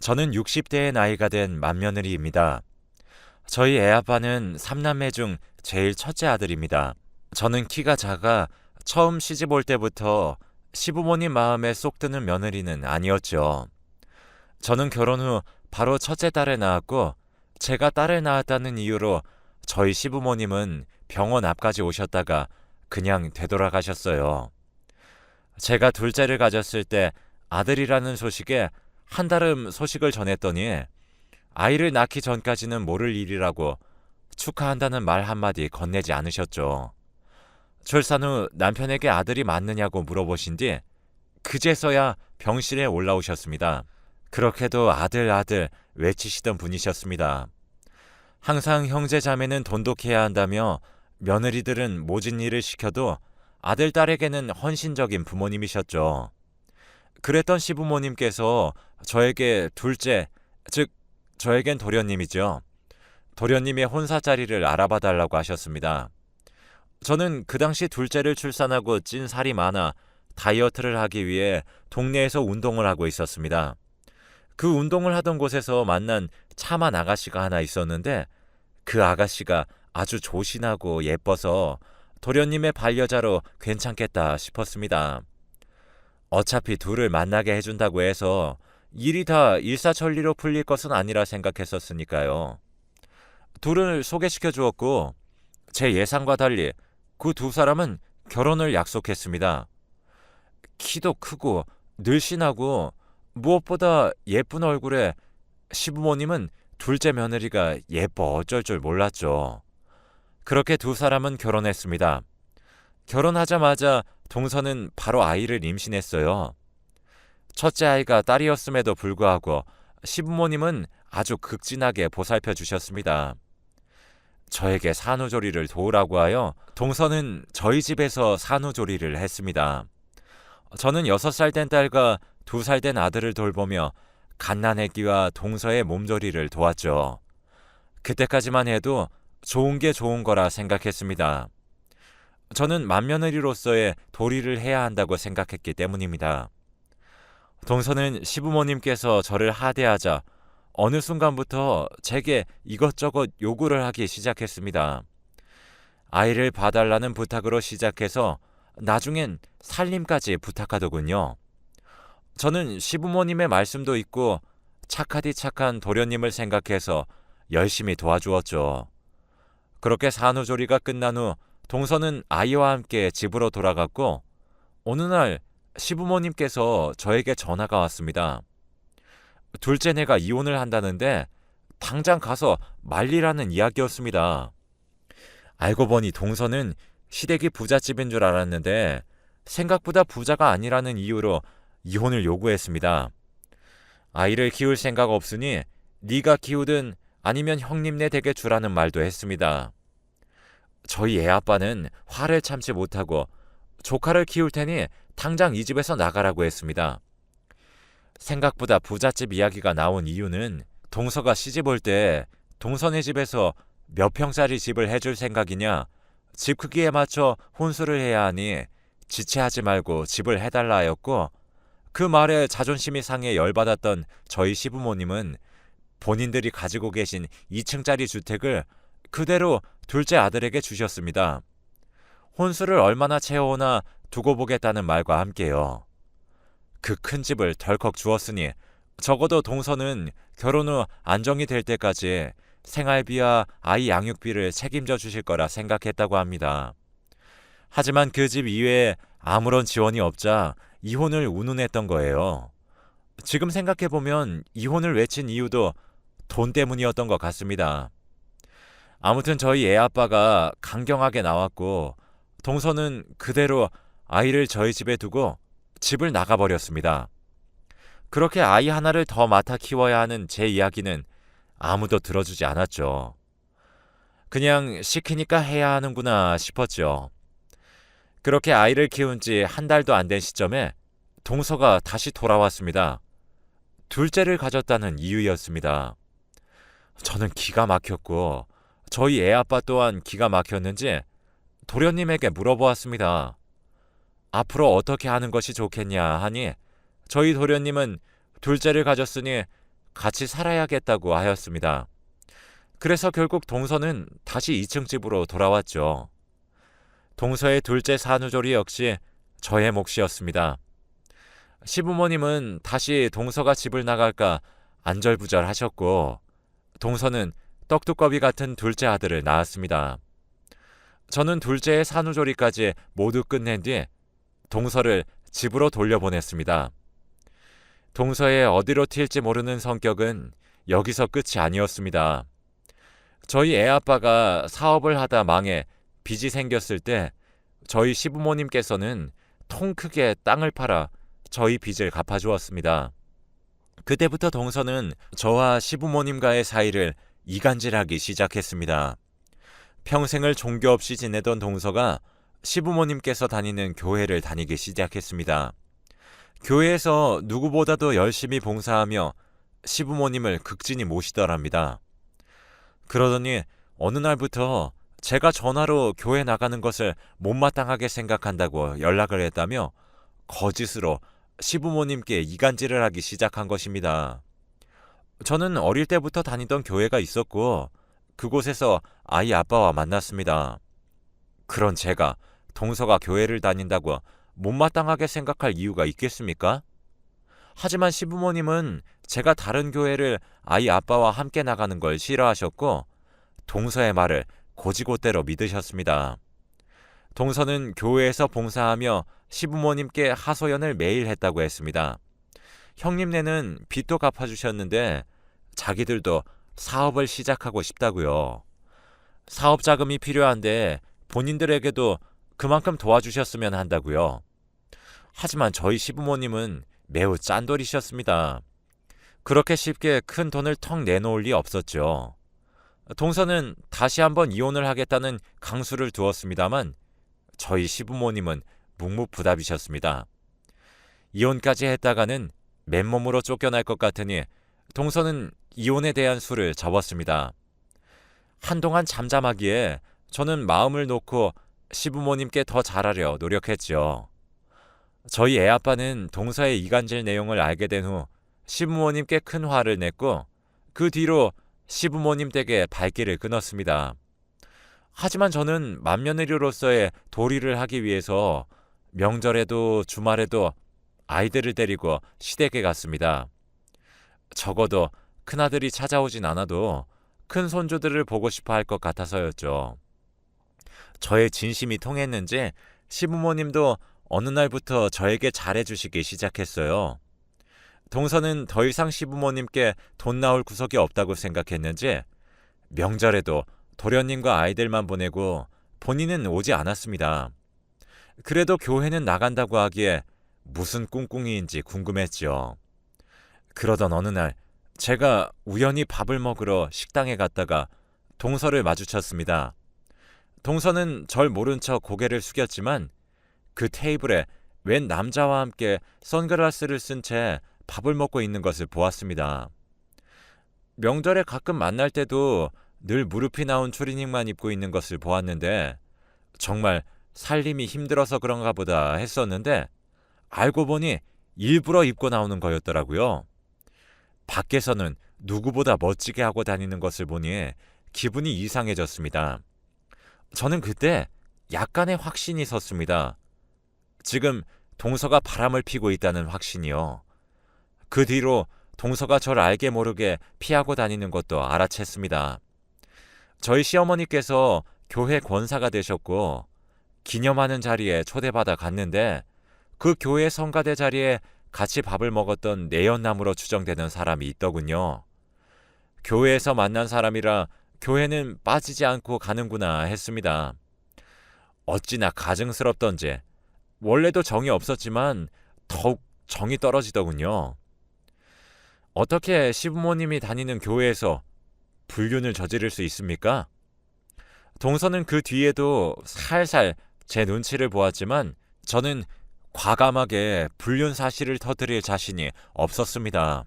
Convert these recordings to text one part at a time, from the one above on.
저는 60대의 나이가 된 맏며느리입니다. 저희 애아빠는 3남매 중 제일 첫째 아들입니다. 저는 키가 작아 처음 시집 올 때부터 시부모님 마음에 쏙 드는 며느리는 아니었죠. 저는 결혼 후 바로 첫째 딸을 낳았고, 제가 딸을 낳았다는 이유로 저희 시부모님은 병원 앞까지 오셨다가 그냥 되돌아가셨어요. 제가 둘째를 가졌을 때 아들이라는 소식에 한달음 소식을 전했더니 아이를 낳기 전까지는 모를 일이라고 축하한다는 말 한마디 건네지 않으셨죠. 출산 후 남편에게 아들이 맞느냐고 물어보신 뒤 그제서야 병실에 올라오셨습니다. 그렇게도 아들 아들 외치시던 분이셨습니다. 항상 형제 자매는 돈독해야 한다며 며느리들은 모진 일을 시켜도 아들 딸에게는 헌신적인 부모님이셨죠. 그랬던 시부모님께서 저에게 둘째, 즉 저에겐 도련님이죠. 도련님의 혼사 자리를 알아봐 달라고 하셨습니다. 저는 그 당시 둘째를 출산하고 찐 살이 많아 다이어트를 하기 위해 동네에서 운동을 하고 있었습니다. 그 운동을 하던 곳에서 만난 차만 아가씨가 하나 있었는데, 그 아가씨가 아주 조신하고 예뻐서 도련님의 반려자로 괜찮겠다 싶었습니다. 어차피 둘을 만나게 해준다고 해서 일이 다 일사천리로 풀릴 것은 아니라 생각했었으니까요. 둘을 소개시켜 주었고, 제 예상과 달리 그 두 사람은 결혼을 약속했습니다. 키도 크고 늘씬하고 무엇보다 예쁜 얼굴에 시부모님은 둘째 며느리가 예뻐 어쩔 줄 몰랐죠. 그렇게 두 사람은 결혼했습니다. 결혼하자마자 동서는 바로 아이를 임신했어요. 첫째 아이가 딸이었음에도 불구하고 시부모님은 아주 극진하게 보살펴 주셨습니다. 저에게 산후조리를 도우라고 하여 동서는 저희 집에서 산후조리를 했습니다. 저는 6살 된 딸과 2살 된 아들을 돌보며 갓난아기와 동서의 몸조리를 도왔죠. 그때까지만 해도 좋은 게 좋은 거라 생각했습니다. 저는 맏며느리로서의 도리를 해야 한다고 생각했기 때문입니다. 동서는 시부모님께서 저를 하대하자 어느 순간부터 제게 이것저것 요구를 하기 시작했습니다. 아이를 봐달라는 부탁으로 시작해서 나중엔 살림까지 부탁하더군요. 저는 시부모님의 말씀도 있고 착하디 착한 도련님을 생각해서 열심히 도와주었죠. 그렇게 산후조리가 끝난 후 동서는 아이와 함께 집으로 돌아갔고, 어느 날 시부모님께서 저에게 전화가 왔습니다. 둘째 내가 이혼을 한다는데 당장 가서 말리라는 이야기였습니다. 알고 보니 동서는 시댁이 부잣집인 줄 알았는데 생각보다 부자가 아니라는 이유로 이혼을 요구했습니다. 아이를 키울 생각 없으니 네가 키우든 아니면 형님네 댁에 주라는 말도 했습니다. 저희 애아빠는 화를 참지 못하고 조카를 키울 테니 당장 이 집에서 나가라고 했습니다. 생각보다 부잣집 이야기가 나온 이유는 동서가 시집 올 때 동서네 집에서 몇 평짜리 집을 해줄 생각이냐, 집 크기에 맞춰 혼수를 해야 하니 지체하지 말고 집을 해달라 하였고, 그 말에 자존심이 상해 열받았던 저희 시부모님은 본인들이 가지고 계신 2층짜리 주택을 그대로 둘째 아들에게 주셨습니다. 혼수를 얼마나 채워오나 두고 보겠다는 말과 함께요. 그 큰 집을 덜컥 주었으니 적어도 동서는 결혼 후 안정이 될 때까지 생활비와 아이 양육비를 책임져 주실 거라 생각했다고 합니다. 하지만 그 집 이외에 아무런 지원이 없자 이혼을 운운했던 거예요. 지금 생각해보면 이혼을 외친 이유도 돈 때문이었던 것 같습니다. 아무튼 저희 애아빠가 강경하게 나왔고, 동서는 그대로 아이를 저희 집에 두고 집을 나가버렸습니다. 그렇게 아이 하나를 더 맡아 키워야 하는 제 이야기는 아무도 들어주지 않았죠. 그냥 시키니까 해야 하는구나 싶었죠. 그렇게 아이를 키운 지 한 달도 안 된 시점에 동서가 다시 돌아왔습니다. 둘째를 가졌다는 이유였습니다. 저는 기가 막혔고 저희 애아빠 또한 기가 막혔는지 도련님에게 물어보았습니다. 앞으로 어떻게 하는 것이 좋겠냐 하니 저희 도련님은 둘째를 가졌으니 같이 살아야겠다고 하였습니다. 그래서 결국 동서는 다시 2층 집으로 돌아왔죠. 동서의 둘째 산후조리 역시 저의 몫이었습니다. 시부모님은 다시 동서가 집을 나갈까 안절부절하셨고, 동서는 떡두꺼비 같은 둘째 아들을 낳았습니다. 저는 둘째의 산후조리까지 모두 끝낸 뒤 동서를 집으로 돌려보냈습니다. 동서의 어디로 튈지 모르는 성격은 여기서 끝이 아니었습니다. 저희 애아빠가 사업을 하다 망해 빚이 생겼을 때 저희 시부모님께서는 통 크게 땅을 팔아 저희 빚을 갚아주었습니다. 그때부터 동서는 저와 시부모님과의 사이를 이간질하기 시작했습니다. 평생을 종교 없이 지내던 동서가 시부모님께서 다니는 교회를 다니기 시작했습니다. 교회에서 누구보다도 열심히 봉사하며 시부모님을 극진히 모시더랍니다. 그러더니 어느 날부터 제가 전화로 교회 나가는 것을 못마땅하게 생각한다고 연락을 했다며 거짓으로 시부모님께 이간질을 하기 시작한 것입니다. 저는 어릴 때부터 다니던 교회가 있었고 그곳에서 아이 아빠와 만났습니다. 그런 제가 동서가 교회를 다닌다고 못마땅하게 생각할 이유가 있겠습니까? 하지만 시부모님은 제가 다른 교회를 아이 아빠와 함께 나가는 걸 싫어하셨고 동서의 말을 곧이곧대로 믿으셨습니다. 동서는 교회에서 봉사하며 시부모님께 하소연을 매일 했다고 했습니다. 형님네는 빚도 갚아주셨는데 자기들도 사업을 시작하고 싶다고요. 사업 자금이 필요한데 본인들에게도 그만큼 도와주셨으면 한다고요. 하지만 저희 시부모님은 매우 짠돌이셨습니다. 그렇게 쉽게 큰 돈을 턱 내놓을 리 없었죠. 동서는 다시 한번 이혼을 하겠다는 강수를 두었습니다만 저희 시부모님은 묵묵부답이셨습니다. 이혼까지 했다가는 맨몸으로 쫓겨날 것 같으니 동서는 이혼에 대한 수를 접었습니다. 한동안 잠잠하기에 저는 마음을 놓고 시부모님께 더 잘하려 노력했죠. 저희 애아빠는 동서의 이간질 내용을 알게 된 후 시부모님께 큰 화를 냈고 그 뒤로 시부모님 댁에 발길을 끊었습니다. 하지만 저는 맏며느리로서의 도리를 하기 위해서 명절에도 주말에도 아이들을 데리고 시댁에 갔습니다. 적어도 큰아들이 찾아오진 않아도 큰 손주들을 보고 싶어 할 것 같아서였죠. 저의 진심이 통했는지 시부모님도 어느 날부터 저에게 잘해주시기 시작했어요. 동서는 더 이상 시부모님께 돈 나올 구석이 없다고 생각했는지 명절에도 도련님과 아이들만 보내고 본인은 오지 않았습니다. 그래도 교회는 나간다고 하기에 무슨 꿍꿍이인지 궁금했지요. 그러던 어느 날 제가 우연히 밥을 먹으러 식당에 갔다가 동서를 마주쳤습니다. 동서는 절 모른 척 고개를 숙였지만 그 테이블에 웬 남자와 함께 선글라스를 쓴 채 밥을 먹고 있는 것을 보았습니다. 명절에 가끔 만날 때도 늘 무릎이 나온 추리닝만 입고 있는 것을 보았는데 정말 살림이 힘들어서 그런가 보다 했었는데 알고 보니 일부러 입고 나오는 거였더라고요. 밖에서는 누구보다 멋지게 하고 다니는 것을 보니 기분이 이상해졌습니다. 저는 그때 약간의 확신이 섰습니다. 지금 동서가 바람을 피고 있다는 확신이요. 그 뒤로 동서가 절 알게 모르게 피하고 다니는 것도 알아챘습니다. 저희 시어머니께서 교회 권사가 되셨고 기념하는 자리에 초대받아 갔는데 그 교회 성가대 자리에 같이 밥을 먹었던 내연남으로 추정되는 사람이 있더군요. 교회에서 만난 사람이라 교회는 빠지지 않고 가는구나 했습니다. 어찌나 가증스럽던지 원래도 정이 없었지만 더욱 정이 떨어지더군요. 어떻게 시부모님이 다니는 교회에서 불륜을 저지를 수 있습니까? 동서는 그 뒤에도 살살 제 눈치를 보았지만 저는 과감하게 불륜 사실을 터뜨릴 자신이 없었습니다.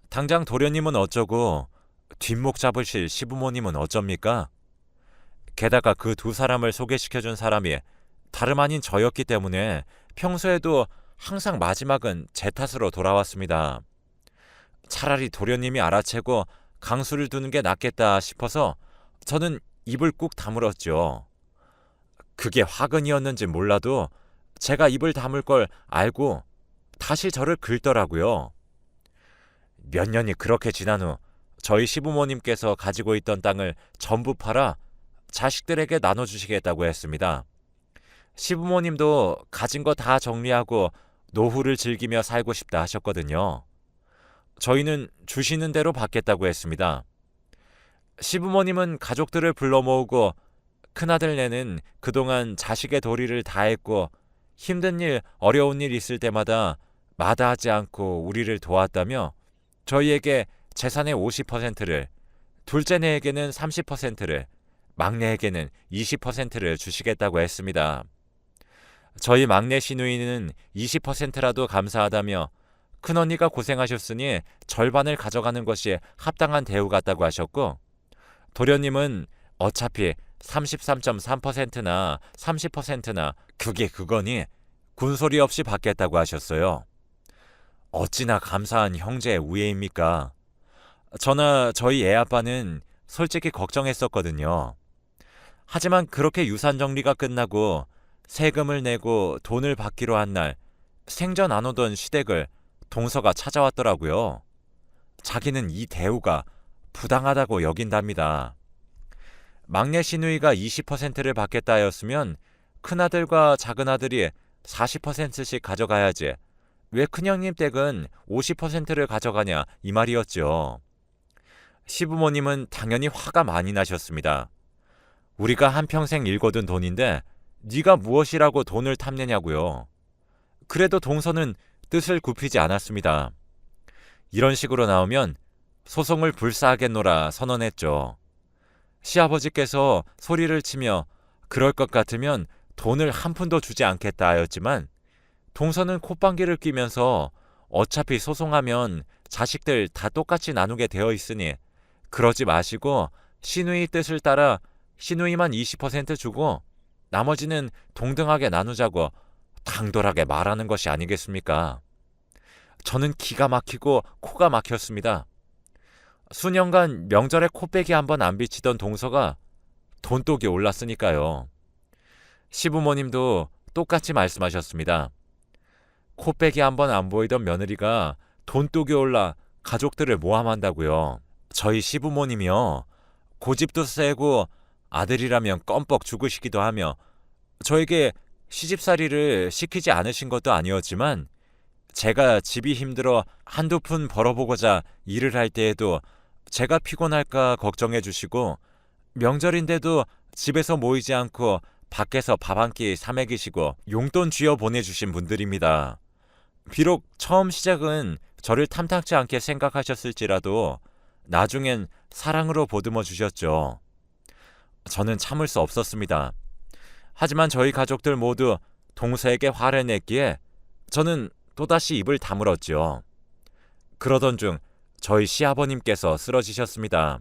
당장 도련님은 어쩌고 뒷목 잡으실 시부모님은 어쩝니까? 게다가 그 두 사람을 소개시켜준 사람이 다름 아닌 저였기 때문에 평소에도 항상 마지막은 제 탓으로 돌아왔습니다. 차라리 도련님이 알아채고 강수를 두는 게 낫겠다 싶어서 저는 입을 꾹 다물었죠. 그게 화근이었는지 몰라도 제가 입을 다물 걸 알고 다시 저를 긁더라고요. 몇 년이 그렇게 지난 후 저희 시부모님께서 가지고 있던 땅을 전부 팔아 자식들에게 나눠주시겠다고 했습니다. 시부모님도 가진 거 다 정리하고 노후를 즐기며 살고 싶다 하셨거든요. 저희는 주시는 대로 받겠다고 했습니다. 시부모님은 가족들을 불러 모으고 큰아들네는 그동안 자식의 도리를 다했고 힘든 일, 어려운 일 있을 때마다 마다하지 않고 우리를 도왔다며 저희에게 재산의 50%를, 둘째네에게는 30%를, 막내에게는 20%를 주시겠다고 했습니다. 저희 막내 시누이는 20%라도 감사하다며 큰언니가 고생하셨으니 절반을 가져가는 것이 합당한 대우 같다고 하셨고, 도련님은 어차피 33.3%나 30%나 그게 그거니 군소리 없이 받겠다고 하셨어요. 어찌나 감사한 형제의 우애입니까? 저나 저희 애아빠는 솔직히 걱정했었거든요. 하지만 그렇게 유산 정리가 끝나고 세금을 내고 돈을 받기로 한 날 생전 안 오던 시댁을 동서가 찾아왔더라고요. 자기는 이 대우가 부당하다고 여긴답니다. 막내 시누이가 20%를 받겠다 하였으면 큰아들과 작은아들이 40%씩 가져가야지 왜 큰형님 댁은 50%를 가져가냐 이 말이었죠. 시부모님은 당연히 화가 많이 나셨습니다. 우리가 한평생 일거둔 돈인데 네가 무엇이라고 돈을 탐내냐고요. 그래도 동서는 뜻을 굽히지 않았습니다. 이런 식으로 나오면 소송을 불사하겠노라 선언했죠. 시아버지께서 소리를 치며 그럴 것 같으면 돈을 한 푼도 주지 않겠다 하였지만 동서는 콧방귀를 뀌면서 어차피 소송하면 자식들 다 똑같이 나누게 되어 있으니 그러지 마시고 시누이 뜻을 따라 시누이만 20% 주고 나머지는 동등하게 나누자고 당돌하게 말하는 것이 아니겠습니까? 저는 기가 막히고 코가 막혔습니다. 수년간 명절에 코빼기 한번 안 비치던 동서가 돈독이 올랐으니까요. 시부모님도 똑같이 말씀하셨습니다. 코빼기 한번 안 보이던 며느리가 돈독이 올라 가족들을 모함한다고요. 저희 시부모님이요. 고집도 세고 아들이라면 껌뻑 죽으시기도 하며 저에게 시집살이를 시키지 않으신 것도 아니었지만 제가 집이 힘들어 한두 푼 벌어보고자 일을 할 때에도 제가 피곤할까 걱정해 주시고 명절인데도 집에서 모이지 않고 밖에서 밥 한 끼 사 먹이시고 용돈 쥐어 보내주신 분들입니다. 비록 처음 시작은 저를 탐탁지 않게 생각하셨을지라도 나중엔 사랑으로 보듬어 주셨죠. 저는 참을 수 없었습니다. 하지만 저희 가족들 모두 동서에게 화를 냈기에 저는 또다시 입을 다물었죠. 그러던 중 저희 시아버님께서 쓰러지셨습니다.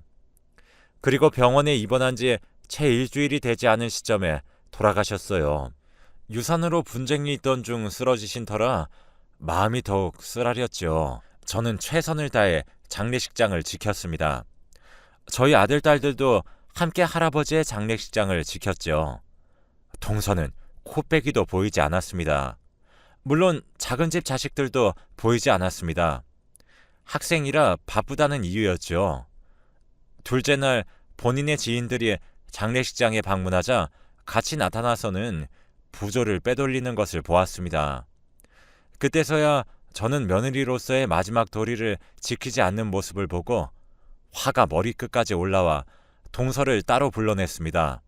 그리고 병원에 입원한 지 채 일주일이 되지 않은 시점에 돌아가셨어요. 유산으로 분쟁이 있던 중 쓰러지신 터라 마음이 더욱 쓰라렸죠. 저는 최선을 다해 장례식장을 지켰습니다. 저희 아들, 딸들도 함께 할아버지의 장례식장을 지켰죠. 동서는 코빼기도 보이지 않았습니다. 물론 작은 집 자식들도 보이지 않았습니다. 학생이라 바쁘다는 이유였죠. 둘째 날 본인의 지인들이 장례식장에 방문하자 같이 나타나서는 부조를 빼돌리는 것을 보았습니다. 그때서야 저는 며느리로서의 마지막 도리를 지키지 않는 모습을 보고 화가 머리끝까지 올라와 동서를 따로 불러냈습니다.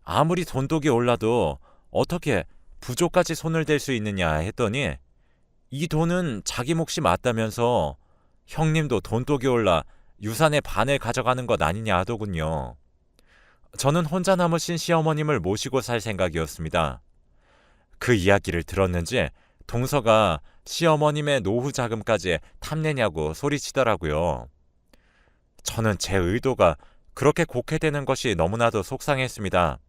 아무리 돈독이 올라도 어떻게 부조까지 손을 댈 수 있느냐 했더니 이 돈은 자기 몫이 맞다면서 형님도 돈독이 올라 유산의 반을 가져가는 것 아니냐 하더군요. 저는 혼자 남으신 시어머님을 모시고 살 생각이었습니다. 그 이야기를 들었는지 동서가 시어머님의 노후 자금까지 탐내냐고 소리치더라고요. 저는 제 의도가 그렇게 곡해되는 것이 너무나도 속상했습니다.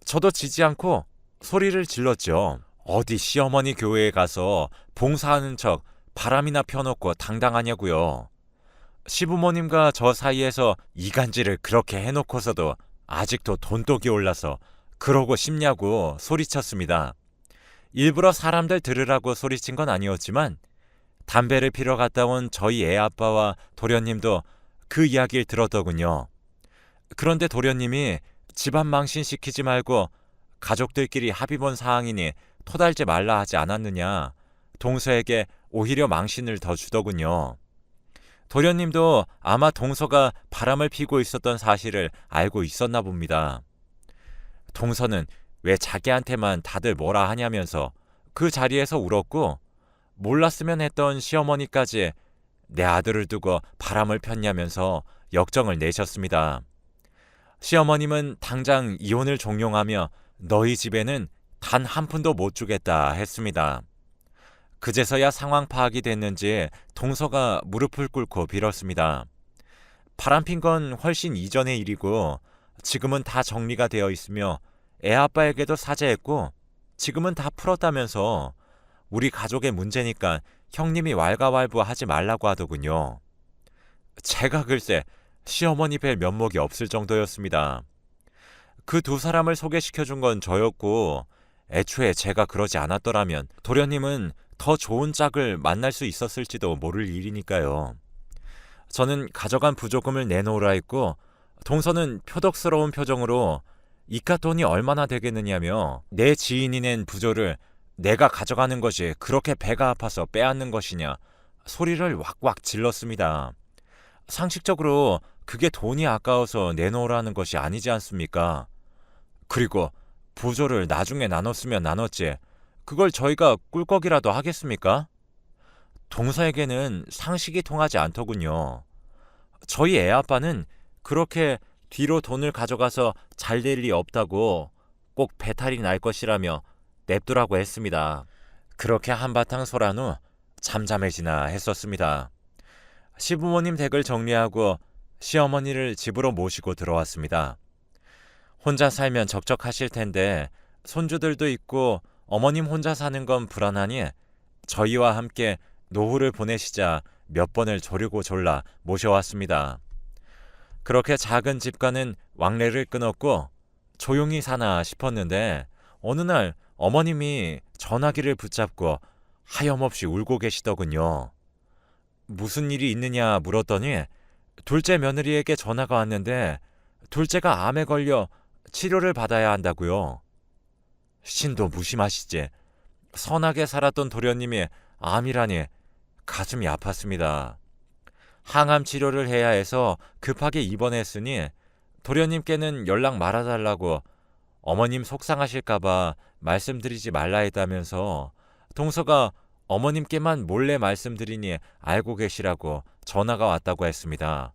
저도 지지 않고 소리를 질렀죠. 어디 시어머니 교회에 가서 봉사하는 척 바람이나 펴놓고 당당하냐고요. 시부모님과 저 사이에서 이간질을 그렇게 해놓고서도 아직도 돈독이 올라서 그러고 싶냐고 소리쳤습니다. 일부러 사람들 들으라고 소리친 건 아니었지만 담배를 피러 갔다 온 저희 애 아빠와 도련님도 그 이야기를 들었더군요. 그런데 도련님이 집안 망신시키지 말고 가족들끼리 합의 본 사항이니 토달지 말라 하지 않았느냐, 동서에게 오히려 망신을 더 주더군요. 도련님도 아마 동서가 바람을 피고 있었던 사실을 알고 있었나 봅니다. 동서는 왜 자기한테만 다들 뭐라 하냐면서 그 자리에서 울었고, 몰랐으면 했던 시어머니까지 내 아들을 두고 바람을 폈냐면서 역정을 내셨습니다. 시어머님은 당장 이혼을 종용하며 너희 집에는 단 한 푼도 못 주겠다 했습니다. 그제서야 상황 파악이 됐는지 동서가 무릎을 꿇고 빌었습니다. 바람핀 건 훨씬 이전의 일이고 지금은 다 정리가 되어 있으며 애 아빠에게도 사죄했고 지금은 다 풀었다면서 우리 가족의 문제니까 형님이 왈가왈부하지 말라고 하더군요. 제가 글쎄 시어머니 뵐 면목이 없을 정도였습니다. 그 두 사람을 소개시켜준 건 저였고 애초에 제가 그러지 않았더라면 도련님은 더 좋은 짝을 만날 수 있었을지도 모를 일이니까요. 저는 가져간 부조금을 내놓으라 했고 동서는 표독스러운 표정으로 이깟 돈이 얼마나 되겠느냐며 내 지인이 낸 부조를 내가 가져가는 것이 그렇게 배가 아파서 빼앗는 것이냐 소리를 왁왁 질렀습니다. 상식적으로 그게 돈이 아까워서 내놓으라는 것이 아니지 않습니까? 그리고 부조를 나중에 나눴으면 나눴지 그걸 저희가 꿀꺽이라도 하겠습니까? 동서에게는 상식이 통하지 않더군요. 저희 애아빠는 그렇게 뒤로 돈을 가져가서 잘 될 리 없다고 꼭 배탈이 날 것이라며 냅두라고 했습니다. 그렇게 한바탕 소란 후 잠잠해지나 했었습니다. 시부모님 댁을 정리하고 시어머니를 집으로 모시고 들어왔습니다. 혼자 살면 적적하실 텐데 손주들도 있고 어머님 혼자 사는 건 불안하니 저희와 함께 노후를 보내시자 몇 번을 조르고 졸라 모셔왔습니다. 그렇게 작은 집과는 왕래를 끊었고 조용히 사나 싶었는데 어느 날 어머님이 전화기를 붙잡고 하염없이 울고 계시더군요. 무슨 일이 있느냐 물었더니 둘째 며느리에게 전화가 왔는데 둘째가 암에 걸려 치료를 받아야 한다고요. 신도 무심하시지. 선하게 살았던 도련님이 암이라니 가슴이 아팠습니다. 항암 치료를 해야 해서 급하게 입원했으니 도련님께는 연락 말아달라고 어머님 속상하실까봐 말씀드리지 말라 했다면서 동서가 어머님께만 몰래 말씀드리니 알고 계시라고 전화가 왔다고 했습니다.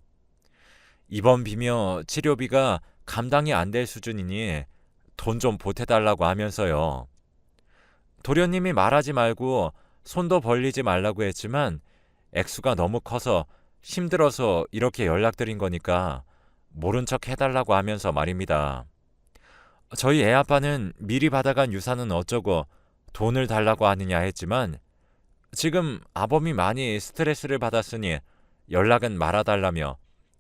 입원비며 치료비가 감당이 안 될 수준이니 돈 좀 보태달라고 하면서요. 도련님이 말하지 말고 손도 벌리지 말라고 했지만 액수가 너무 커서 힘들어서 이렇게 연락드린 거니까 모른 척 해달라고 하면서 말입니다. 저희 애아빠는 미리 받아간 유산은 어쩌고 돈을 달라고 하느냐 했지만 지금 아범이 많이 스트레스를 받았으니 연락은 말아달라며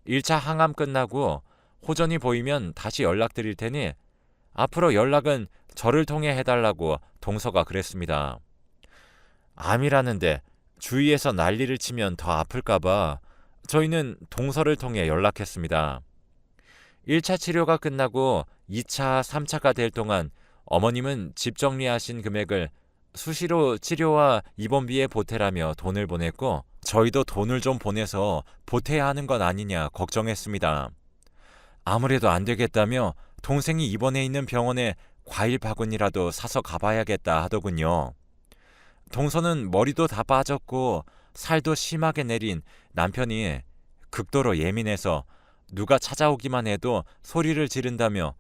1차 항암 끝나고 호전이 보이면 다시 연락드릴 테니 앞으로 연락은 저를 통해 해달라고 동서가 그랬습니다. 암이라는데 주위에서 난리를 치면 더 아플까봐 저희는 동서를 통해 연락했습니다. 1차 치료가 끝나고 2차, 3차가 될 동안 어머님은 집 정리하신 금액을 수시로 치료와 입원비에 보태라며 돈을 보냈고 저희도 돈을 좀 보내서 보태야 하는 건 아니냐 걱정했습니다. 아무래도 안 되겠다며 동생이 입원해 있는 병원에 과일 바구니라도 사서 가봐야겠다 하더군요. 동서는 머리도 다 빠졌고 살도 심하게 내린 남편이 극도로 예민해서 누가 찾아오기만 해도 소리를 지른다며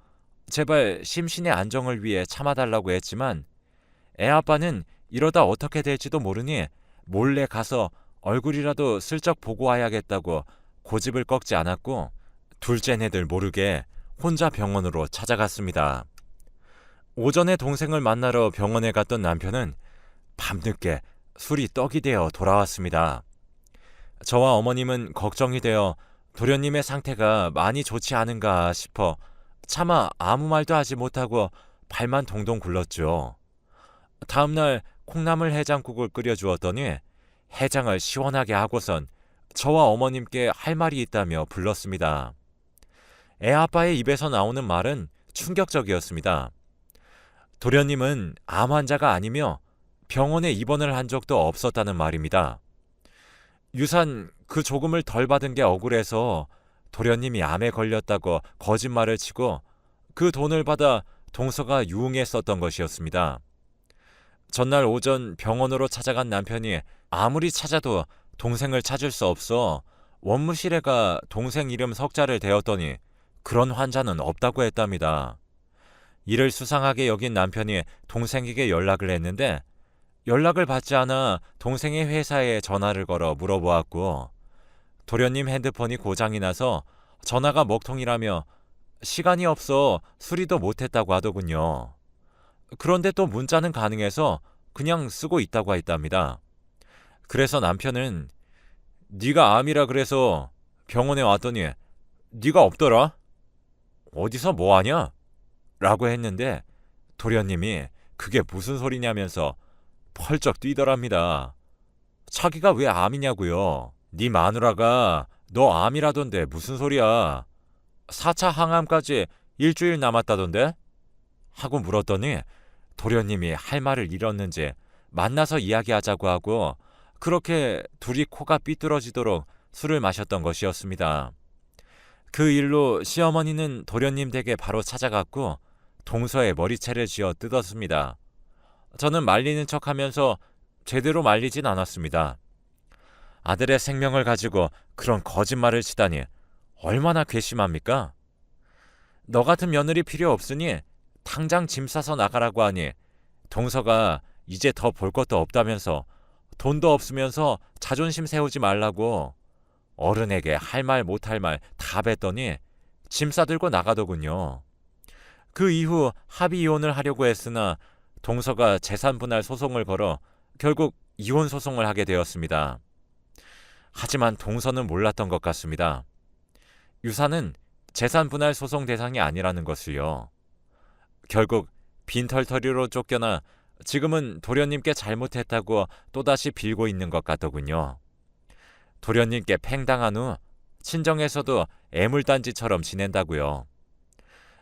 제발 심신의 안정을 위해 참아달라고 했지만 애아빠는 이러다 어떻게 될지도 모르니 몰래 가서 얼굴이라도 슬쩍 보고 와야겠다고 고집을 꺾지 않았고 둘째네들 모르게 혼자 병원으로 찾아갔습니다. 오전에 동생을 만나러 병원에 갔던 남편은 밤늦게 술이 떡이 되어 돌아왔습니다. 저와 어머님은 걱정이 되어 도련님의 상태가 많이 좋지 않은가 싶어 차마 아무 말도 하지 못하고 발만 동동 굴렀죠. 다음날 콩나물 해장국을 끓여주었더니 해장을 시원하게 하고선 저와 어머님께 할 말이 있다며 불렀습니다. 애아빠의 입에서 나오는 말은 충격적이었습니다. 도련님은 암 환자가 아니며 병원에 입원을 한 적도 없었다는 말입니다. 유산 그 조금을 덜 받은 게 억울해서 도련님이 암에 걸렸다고 거짓말을 치고 그 돈을 받아 동서가 유흥에 썼던 것이었습니다. 전날 오전 병원으로 찾아간 남편이 아무리 찾아도 동생을 찾을 수 없어 원무실에 가 동생 이름 석자를 대었더니 그런 환자는 없다고 했답니다. 이를 수상하게 여긴 남편이 동생에게 연락을 했는데 연락을 받지 않아 동생의 회사에 전화를 걸어 물어보았고 도련님 핸드폰이 고장이 나서 전화가 먹통이라며 시간이 없어 수리도 못했다고 하더군요. 그런데 또 문자는 가능해서 그냥 쓰고 있다고 했답니다. 그래서 남편은 네가 암이라 그래서 병원에 왔더니 네가 없더라? 어디서 뭐하냐? 라고 했는데 도련님이 그게 무슨 소리냐면서 펄쩍 뛰더랍니다. 자기가 왜 암이냐고요? 네 마누라가 너 암이라던데 무슨 소리야? 4차 항암까지 일주일 남았다던데? 하고 물었더니 도련님이 할 말을 잃었는지 만나서 이야기하자고 하고 그렇게 둘이 코가 삐뚤어지도록 술을 마셨던 것이었습니다. 그 일로 시어머니는 도련님 댁에 바로 찾아갔고 동서의 머리채를 쥐어 뜯었습니다. 저는 말리는 척하면서 제대로 말리진 않았습니다. 아들의 생명을 가지고 그런 거짓말을 치다니 얼마나 괘씸합니까? 너 같은 며느리 필요 없으니 당장 짐 싸서 나가라고 하니 동서가 이제 더 볼 것도 없다면서 돈도 없으면서 자존심 세우지 말라고 어른에게 할 말 못할 말 다 뱉더니 짐 싸들고 나가더군요. 그 이후 합의 이혼을 하려고 했으나 동서가 재산 분할 소송을 걸어 결국 이혼 소송을 하게 되었습니다. 하지만 동서는 몰랐던 것 같습니다. 유산은 재산 분할 소송 대상이 아니라는 것을요. 결국 빈털터리로 쫓겨나 지금은 도련님께 잘못했다고 또다시 빌고 있는 것 같더군요. 도련님께 팽당한 후 친정에서도 애물단지처럼 지낸다고요.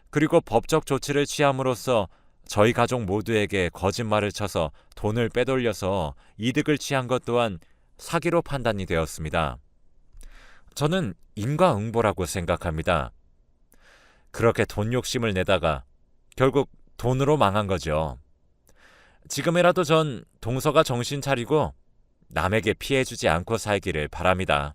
그리고 법적 조치를 취함으로써 저희 가족 모두에게 거짓말을 쳐서 돈을 빼돌려서 이득을 취한 것 또한 사기로 판단이 되었습니다. 저는 인과응보라고 생각합니다. 그렇게 돈 욕심을 내다가 결국 돈으로 망한 거죠. 지금이라도 전 동서가 정신 차리고 남에게 피해주지 않고 살기를 바랍니다.